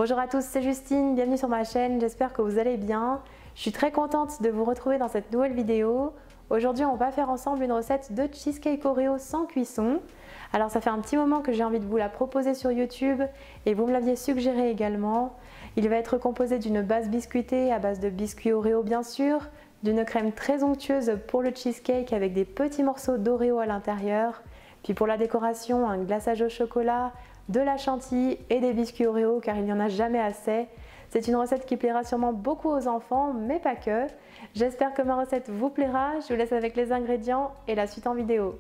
Bonjour à tous, c'est Justine, bienvenue sur ma chaîne, j'espère que vous allez bien. Je suis très contente de vous retrouver dans cette nouvelle vidéo. Aujourd'hui, on va faire ensemble une recette de cheesecake Oreo sans cuisson. Alors ça fait un petit moment que j'ai envie de vous la proposer sur YouTube et vous me l'aviez suggéré également. Il va être composé d'une base biscuitée à base de biscuits Oreo bien sûr, d'une crème très onctueuse pour le cheesecake avec des petits morceaux d'Oreo à l'intérieur. Puis pour la décoration, un glaçage au chocolat, de la chantilly et des biscuits Oreo car il n'y en a jamais assez. C'est une recette qui plaira sûrement beaucoup aux enfants, mais pas que. J'espère que ma recette vous plaira. Je vous laisse avec les ingrédients et la suite en vidéo.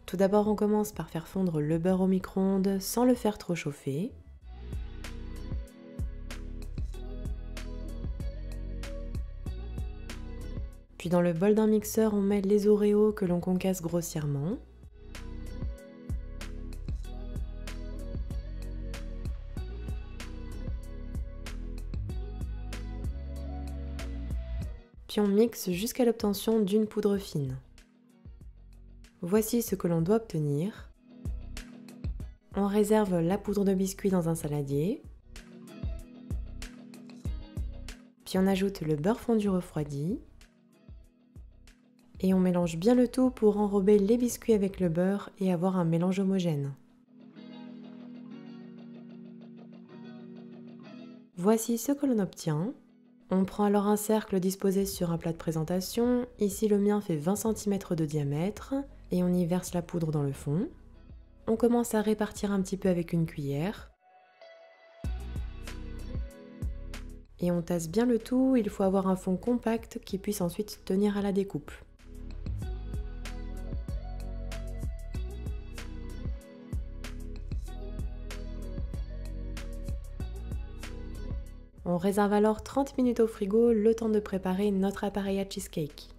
Tout d'abord, on commence par faire fondre le beurre au micro-ondes sans le faire trop chauffer. Puis dans le bol d'un mixeur, on met les Oreos que l'on concasse grossièrement. Puis on mixe jusqu'à l'obtention d'une poudre fine. Voici ce que l'on doit obtenir. On réserve la poudre de biscuit dans un saladier. Puis on ajoute le beurre fondu refroidi. Et on mélange bien le tout pour enrober les biscuits avec le beurre et avoir un mélange homogène. Voici ce que l'on obtient. On prend alors un cercle disposé sur un plat de présentation. Ici le mien fait 20 cm de diamètre. Et on y verse la poudre dans le fond. On commence à répartir un petit peu avec une cuillère. Et on tasse bien le tout, il faut avoir un fond compact qui puisse ensuite tenir à la découpe. On réserve alors 30 minutes au frigo, le temps de préparer notre appareil à cheesecake.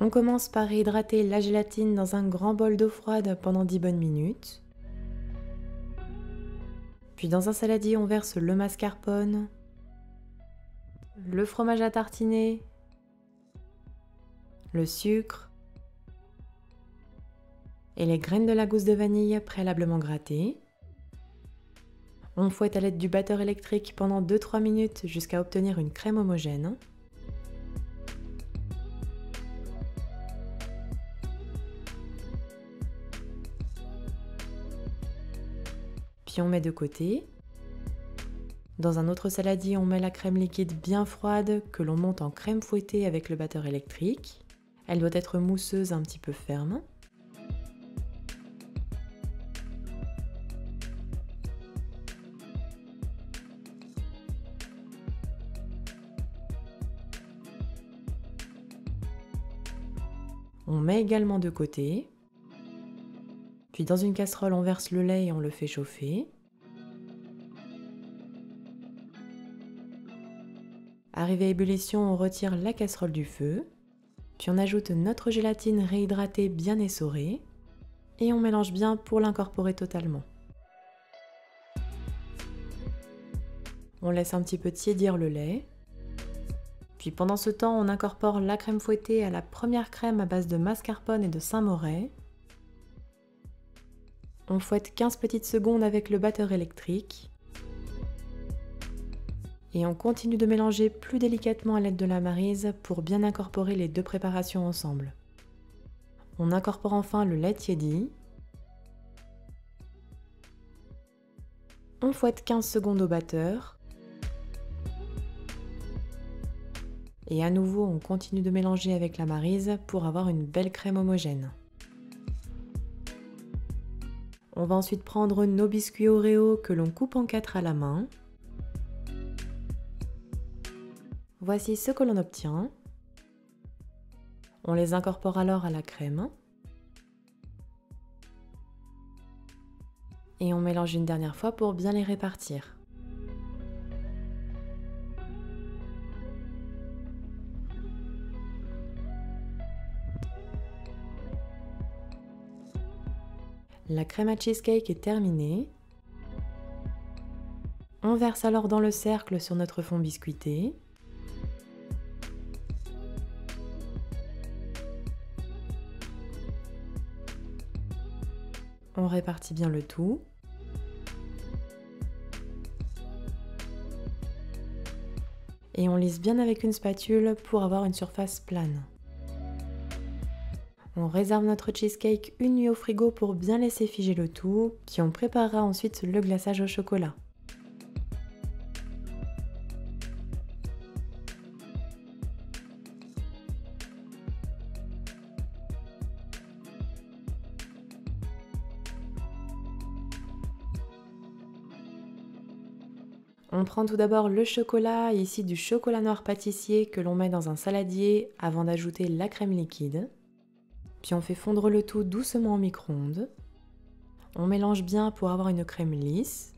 On commence par réhydrater la gélatine dans un grand bol d'eau froide pendant 10 bonnes minutes. Puis dans un saladier, on verse le mascarpone, le fromage à tartiner, le sucre et les graines de la gousse de vanille préalablement grattées. On fouette à l'aide du batteur électrique pendant 2-3 minutes jusqu'à obtenir une crème homogène. Puis on met de côté. Dans un autre saladier, on met la crème liquide bien froide que l'on monte en crème fouettée avec le batteur électrique. Elle doit être mousseuse, un petit peu ferme. On met également de côté. Puis dans une casserole, on verse le lait et on le fait chauffer. Arrivé à ébullition, on retire la casserole du feu. Puis on ajoute notre gélatine réhydratée bien essorée. Et on mélange bien pour l'incorporer totalement. On laisse un petit peu tiédir le lait. Puis pendant ce temps, on incorpore la crème fouettée à la première crème à base de mascarpone et de Saint-Moré. On fouette 15 petites secondes avec le batteur électrique. Et on continue de mélanger plus délicatement à l'aide de la maryse pour bien incorporer les deux préparations ensemble. On incorpore enfin le lait tiédi. On fouette 15 secondes au batteur. Et à nouveau, on continue de mélanger avec la maryse pour avoir une belle crème homogène. On va ensuite prendre nos biscuits Oreo que l'on coupe en 4 à la main. Voici ce que l'on obtient. On les incorpore alors à la crème. Et on mélange une dernière fois pour bien les répartir. La crème à cheesecake est terminée. On verse alors dans le cercle sur notre fond biscuité. On répartit bien le tout. Et on lisse bien avec une spatule pour avoir une surface plane. On réserve notre cheesecake une nuit au frigo pour bien laisser figer le tout, puis on préparera ensuite le glaçage au chocolat. On prend tout d'abord le chocolat, ici du chocolat noir pâtissier que l'on met dans un saladier avant d'ajouter la crème liquide. Puis on fait fondre le tout doucement au micro-ondes. On mélange bien pour avoir une crème lisse.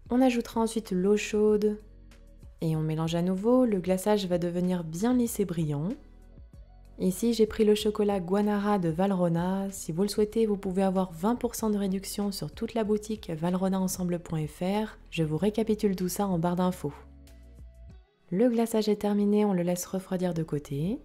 On ajoutera ensuite l'eau chaude et on mélange à nouveau. Le glaçage va devenir bien lisse et brillant. Ici, j'ai pris le chocolat Guanara de Valrhona. Si vous le souhaitez, vous pouvez avoir 20% de réduction sur toute la boutique valrhonaensemble.fr. Je vous récapitule tout ça en barre d'infos. Le glaçage est terminé, on le laisse refroidir de côté.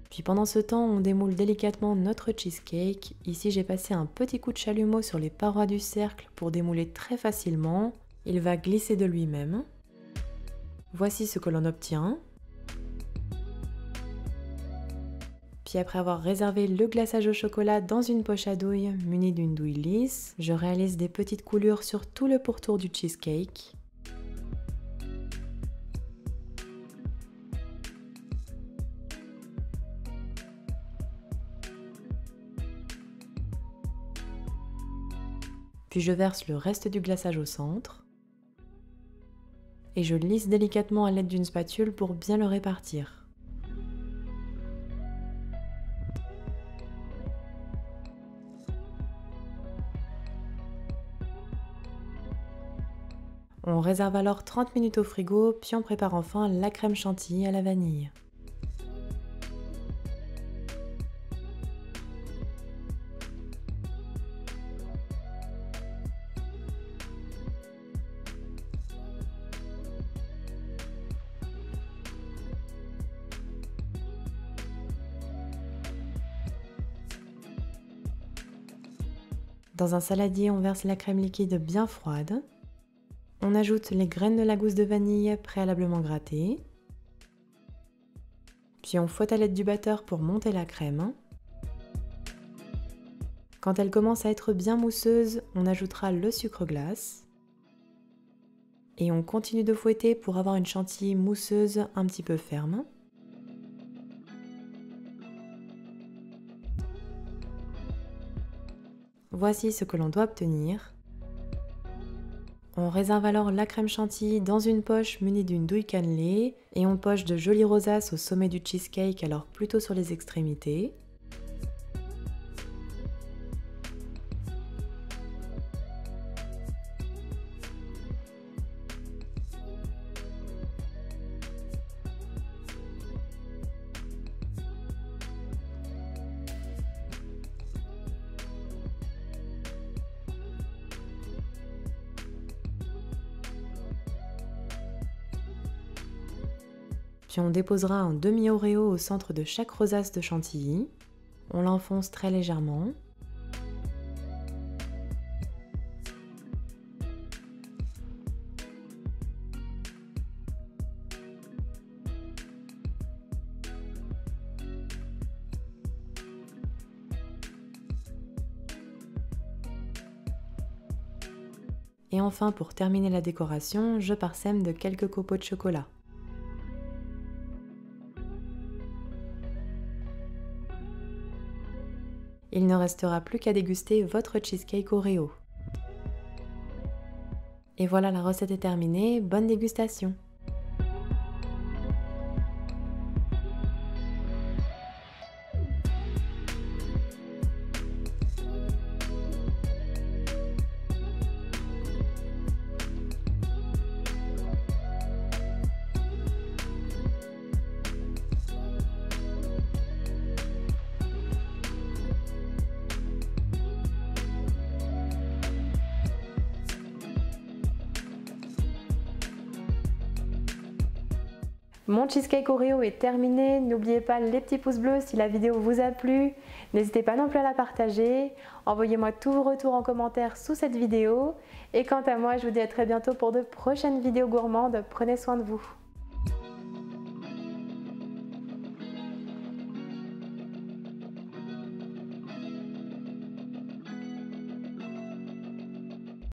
Puis pendant ce temps, on démoule délicatement notre cheesecake. Ici, j'ai passé un petit coup de chalumeau sur les parois du cercle pour démouler très facilement. Il va glisser de lui-même. Voici ce que l'on obtient. Puis après avoir réservé le glaçage au chocolat dans une poche à douille munie d'une douille lisse, je réalise des petites coulures sur tout le pourtour du cheesecake. Puis je verse le reste du glaçage au centre. Et je lisse délicatement à l'aide d'une spatule pour bien le répartir. On réserve alors 30 minutes au frigo, puis on prépare enfin la crème chantilly à la vanille. Dans un saladier, on verse la crème liquide bien froide. On ajoute les graines de la gousse de vanille préalablement grattées. Puis on fouette à l'aide du batteur pour monter la crème. Quand elle commence à être bien mousseuse, on ajoutera le sucre glace. Et on continue de fouetter pour avoir une chantilly mousseuse un petit peu ferme. Voici ce que l'on doit obtenir. On réserve alors la crème chantilly dans une poche munie d'une douille cannelée et on poche de jolies rosaces au sommet du cheesecake, alors plutôt sur les extrémités. Puis on déposera un demi-oreo au centre de chaque rosace de chantilly. On l'enfonce très légèrement. Et enfin, pour terminer la décoration, je parsème de quelques copeaux de chocolat. Il ne restera plus qu'à déguster votre cheesecake Oreo. Et voilà, la recette est terminée, bonne dégustation! Mon cheesecake Oreo est terminé, n'oubliez pas les petits pouces bleus si la vidéo vous a plu, n'hésitez pas non plus à la partager, envoyez-moi tous vos retours en commentaire sous cette vidéo et quant à moi je vous dis à très bientôt pour de prochaines vidéos gourmandes, prenez soin de vous.